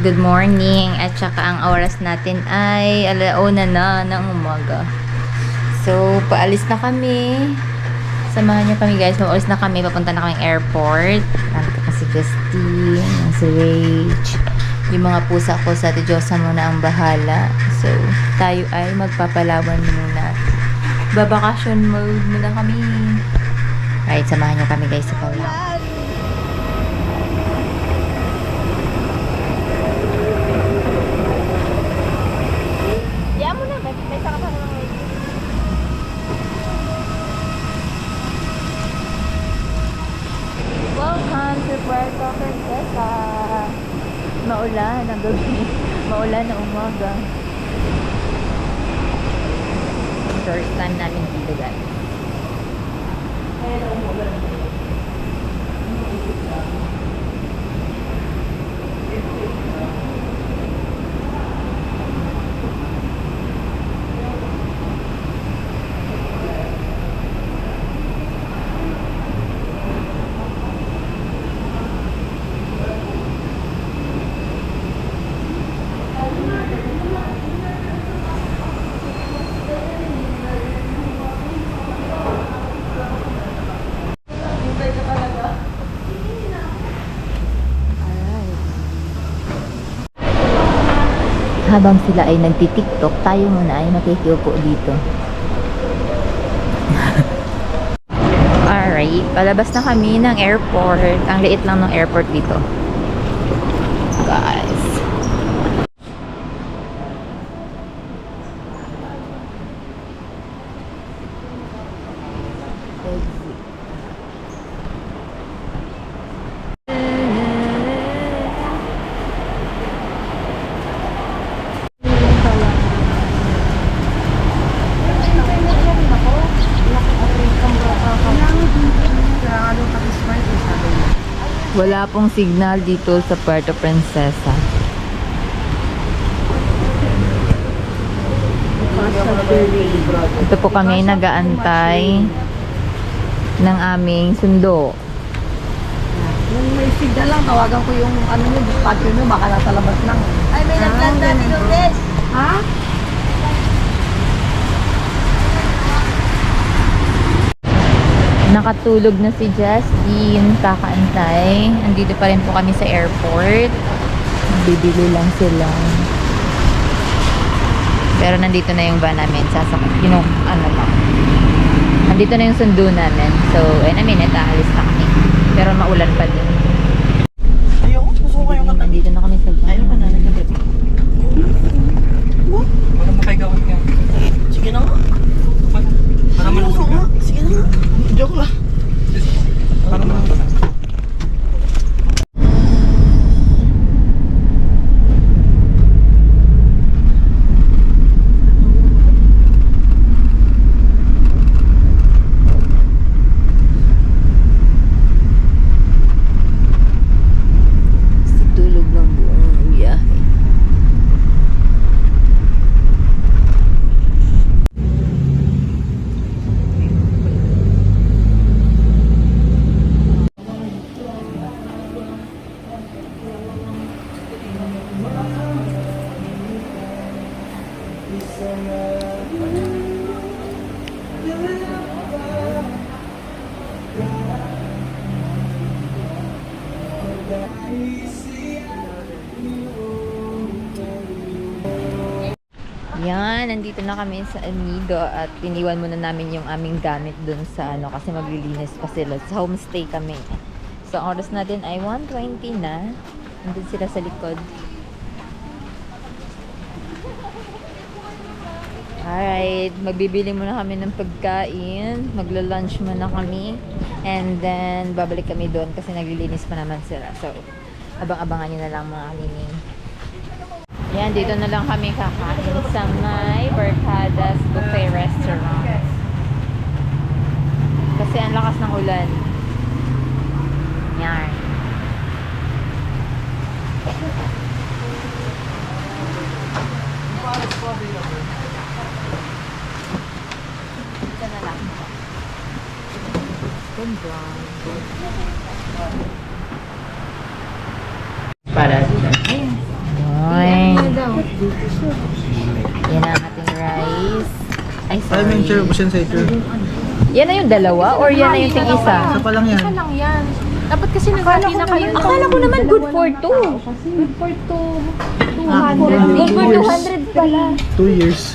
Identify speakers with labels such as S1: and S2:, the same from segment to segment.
S1: Good morning. At saka ang oras natin ay 1:00 na ng umaga. So, paalis na kami. Samahan niyo kami guys. Paalis na kami. Papunta na kaming airport. Nandito pa si Justine, si Rach. Yung mga pusa ko sa Ate Diyosa muna ang bahala. So, tayo ay magpapalawan muna. Babakasyon mode muna kami. Right, samahan niyo kami guys sa Palawan. Welcome to Puerto Princesa. Maulan ang gabi. Maulan na umaga. First time namin dito guys. Habang sila ay nagti-TikTok, tayo muna ay makikiupo dito. Alright, palabas na kami ng airport. Ang liit lang ng airport dito. Guys. Wala pong signal dito sa Puerto Princesa. Ito po kami nag-aantay ng aming sundo.
S2: Kung may signal lang, tawagan ko yung ano nyo, dispatcher nyo, baka nasa labas lang.
S3: Ay, may nagplanta ni Lourdes.
S2: Ha?
S1: Nakatulog na si Justine, kakaantay. Andito pa rin po kami sa airport. Bibili lang sila. Pero nandito na yung van namin. Yung ano lang. Nandito na yung sundo namin. So, in a minute, aalis na kami. Pero maulan pa din.
S2: Ayoko, gusto ko kayong katabi.
S1: Nandito na kami sa van.
S2: Ayoko na, nagkatabi.
S4: Wala mo kayo gawin nga.
S2: Sige na nga.
S4: Para malungkot ka.
S2: Sige na nga. Joke lang.
S4: Para malungkot ka.
S1: Tulog ng buong biyahe. Yan, nandito na kami sa Anido at iniwan muna namin yung aming gamit dun sa ano kasi maglilinis pa sila. Sa homestay kami. So, ang oras natin ay 1:20 na. Nandun sila sa likod. Alright, magbibili muna kami ng pagkain. Magla-lunch muna kami. And then, babalik kami doon kasi naglilinis pa naman sila. So, abang-abangan nyo na lang mga lining. Yan, dito na lang kami kakain sa may Barcadas Buffet Restaurant. Kasi ang lakas ng ulan. Yan. Dito na lang. Ganda. Para dito. Ayun.
S5: Kaya may chair ko sa ito.
S1: Yan na yung dalawa or yan na yung ting isa?
S5: Isa pa lang yan.
S3: Isa lang yan. Dapat kasi naghati na kayo.
S1: Akala ko naman good for 2.
S3: Good for 200.
S1: Good for 200 pala.
S5: 2 years.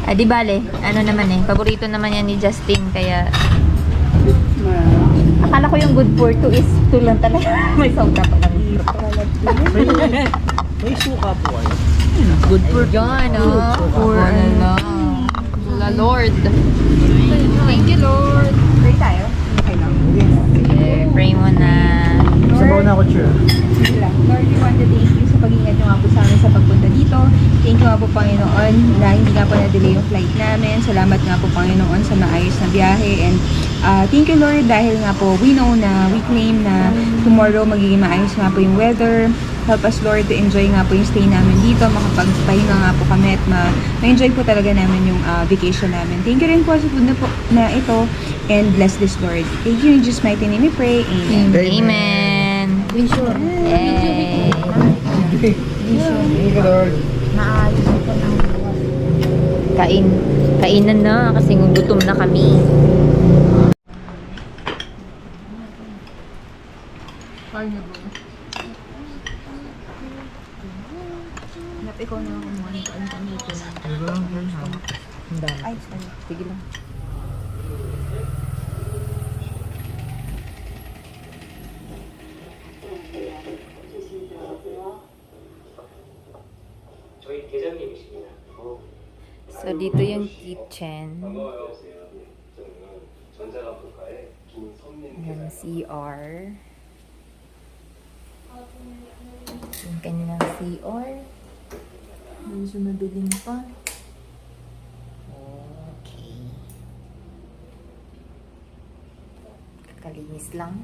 S1: Ah, di bale. Ano naman eh. Paborito naman yan ni Justin. Kaya... Akala ko yung good for 2 is 2 lang talaga. May soda pa lang.
S5: May suka po ay.
S1: Good for yan, ah. For ano.
S3: La Lord. Thank you, Lord. Pray tayo. Okay lang.
S1: Okay, pray mo na.
S5: Sabaw na ako, chair.
S3: Sige lang. Lord, we want to thank you sa pag-ingat nyo nga po sa amin sa pagpunta dito. Thank you nga po, Panginoon, na hindi nga po na-delay yung flight namin. Salamat nga po, Panginoon, sa maayos na biyahe. And thank you, Lord, dahil nga po, we know na we claim na tomorrow magiging maayos nga po yung weather. Help us, Lord, to enjoy nga po yung stay namin dito. Makapagpahinga nga po kami at ma-enjoy po talaga namin yung vacation namin. Thank you rin po sa food na ito. And bless this, Lord. Thank you in Jesus' mighty name we pray. Amen.
S1: Amen. Yay.
S5: Thank you, Lord.
S1: Kainan na kasi gutom na kami.
S3: Napik ko na kumuha ng kami ito. Ay, sorry.
S1: Sige lang.
S6: 저희 계장님이십니다.
S1: So, dito yung kitchen.
S6: 반가워요. 저는 전자감독가의 김선민
S1: Yung CR. Yung kanilang CR. Medyo madilim pa. Okay. Kakalinis lang.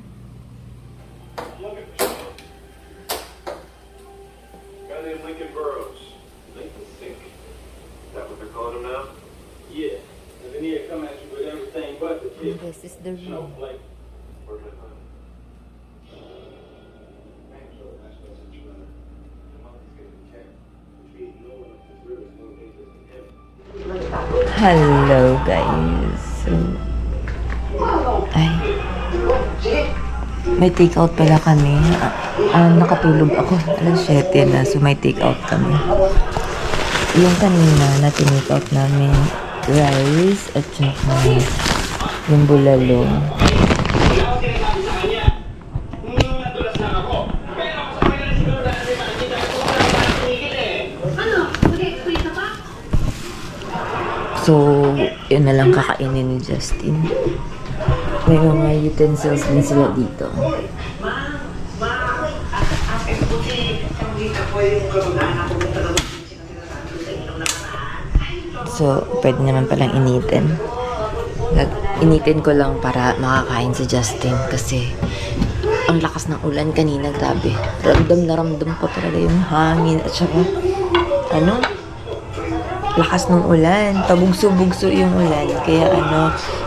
S6: Guy named Lincoln Burrows. Lincoln Sink. Is that what they're calling him now? Yeah. And they need to come at you with everything but the
S1: And this is the room.
S6: Like, where's my phone?
S1: Hello guys. So, ay. May take out pala kami. Nakatulog ako. Alas 7 na. So may take out kami. Yung kanina na tinake out namin rice at saka yung bulalo. So, yun na lang kakainin ni Justin. May mga utensils din sila dito. So, pwede naman palang initin. Initin ko lang para makakain si Justin kasi ang lakas ng ulan kanina, grabe. Ramdam na ramdam ko talaga yung hangin at saka lakas ng ulan. Pabugso-bugso yung ulan. Kaya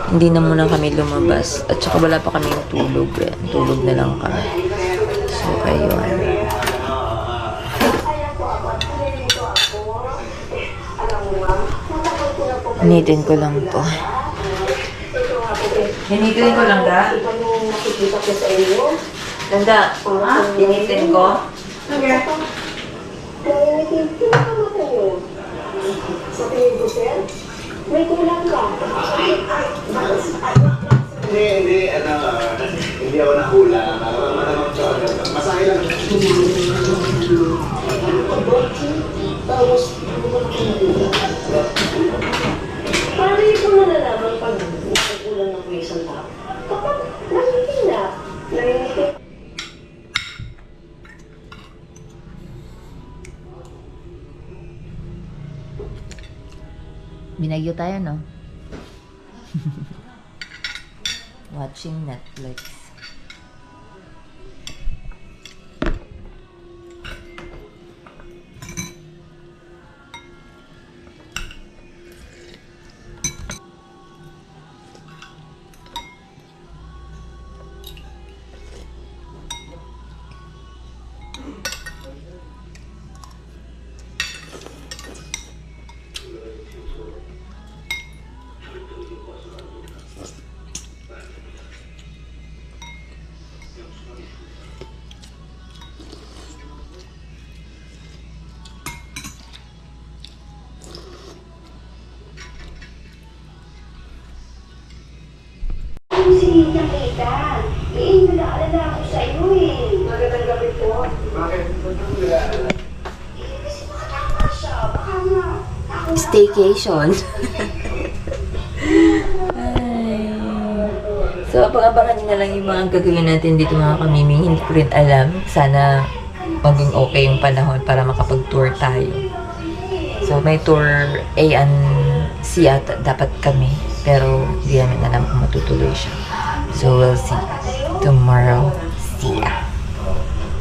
S1: hindi na muna kami lumabas. At saka wala pa kami yung tulog. Tulog na lang kami. So, ayun. Hinitin ko lang to. Hinitin ko lang, da? Ganda. Hinitin ko?
S7: Sa tingin ko, sir, may kulang ka.
S6: Hindi ako nahula. Masahe lang.
S7: Tapos, paano yung kung nalalaman pag kulang ng isang tao? Kapag nangihinap, nangihinap.
S1: Binagyo tayo, no? Watching Netflix.
S7: si nakita. Eh, nag-aalala ako sa iyo eh. Magandang gabi po.
S6: Bakit?
S7: Eh, kasi baka tama siya. Baka nga. Ako na.
S1: Staycation. So, abang-abangan nyo na lang yung mga gagawin natin dito mga kamiming. Hindi ko rin alam. Sana maging okay yung panahon para makapag-tour tayo. So, may tour A and C ata dapat kami. Pero, hindi namin alam kung matutuloy siya. So, we'll see tomorrow. See ya.